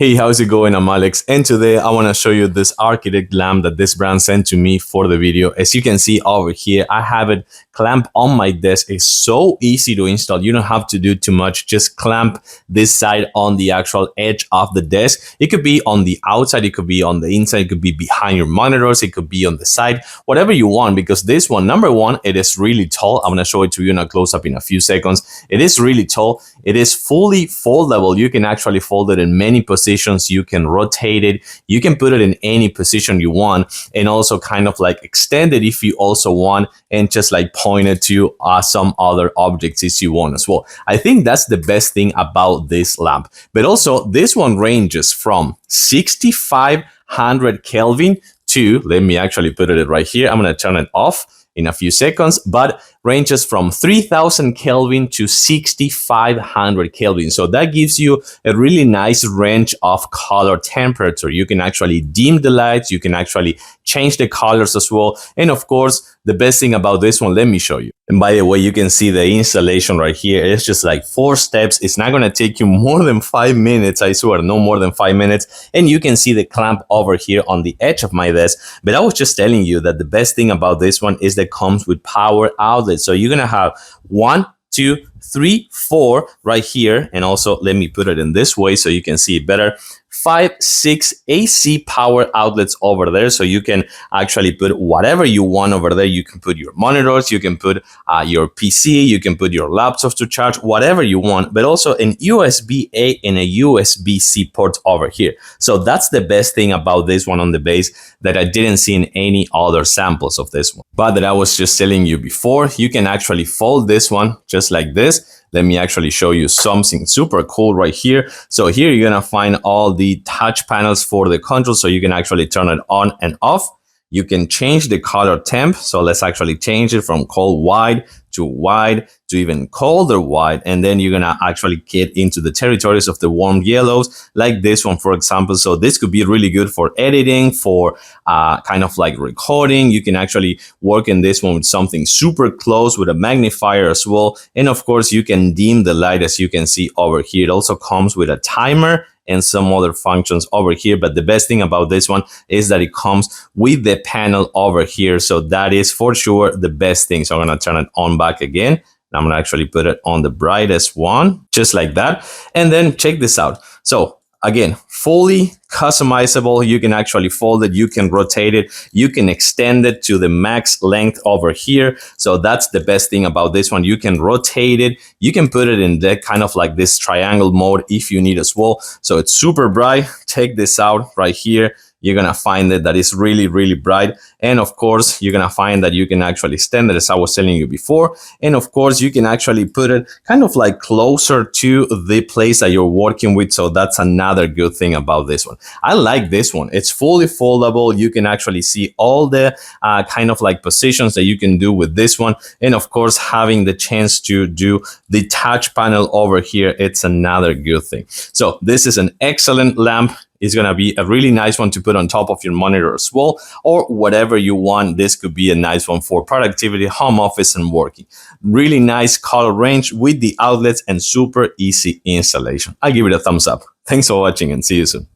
Hey, how's it going? I'm Alex, and today I want to show you this architect lamp that this brand sent to me for the video. As you can see over here, I have it clamped on my desk. It's so easy to install. You don't have to do too much. Just clamp this side on the actual edge of the desk. It could be on the outside, it could be on the inside, it could be behind your monitors, it could be on the side, whatever you want, because this one, number one, it is really tall. I'm going to show it to you in a close-up in a few seconds. It is really tall. It is fully foldable. You can actually fold it in many positions. You can rotate it, you can put it in any position you want, and also kind of like extend it if you also want, and just like point it to some other objects if you want as well. I think that's the best thing about this lamp. But also this one ranges from 6500 Kelvin to, let me actually put it right here, I'm going to turn it off in a few seconds, but ranges from 3000 Kelvin to 6500 Kelvin. So that gives you a really nice range of color temperature. You can actually dim the lights, you can actually change the colors as well. And of course, the best thing about this one, let me show you. And by the way, you can see the installation right here. It's just like 4 steps. It's not going to take you more than 5 minutes. I swear, no more than 5 minutes. And you can see the clamp over here on the edge of my desk. But I was just telling you that the best thing about this one is that it comes with power outlets. So you're going to have 1, 2, 3, 4 right here. And also, let me put it in this way so you can see it better. 5, 6 AC power outlets over there, so you can actually put whatever you want over there. You can put your monitors, you can put your PC, you can put your laptops to charge, whatever you want, but also an USB-A and a USB-C port over here. So that's the best thing about this one on the base that I didn't see in any other samples of this one. But that I was just telling you before, you can actually fold this one just like this. Let me actually show you something super cool right here. So here you're gonna find all the touch panels for the control, so you can actually turn it on and off. You can change the color temp. So let's actually change it from cold white to even colder white. And then you're gonna actually get into the territories of the warm yellows, like this one, for example. So this could be really good for editing, for kind of like recording. You can actually work in this one with something super close with a magnifier as well. And of course, you can dim the light, as you can see over here. It also comes with a timer and some other functions over here. But the best thing about this one is that it comes with the panel over here. So that is for sure the best thing. So I'm going to turn it on back again. And I'm going to actually put it on the brightest one, just like that. And then check this out. So again, fully customizable. You can actually fold it, you can rotate it, you can extend it to the max length over here. So that's the best thing about this one. You can rotate it, you can put it in that kind of like this triangle mode if you need as well. So it's super bright. Check this out right here. You're going to find that is really, really bright. And of course, you're going to find that you can actually extend it, as I was telling you before. And of course, you can actually put it kind of like closer to the place that you're working with. So that's another good thing about this one. I like this one. It's fully foldable. You can actually see all the kind of like positions that you can do with this one. And of course, having the chance to do the touch panel over here, it's another good thing. So this is an excellent lamp. It's going to be a really nice one to put on top of your monitor as well, or whatever you want. This could be a nice one for productivity, home office, and working. Really nice color range with the outlets and super easy installation. I give it a thumbs up. Thanks for watching and see you soon.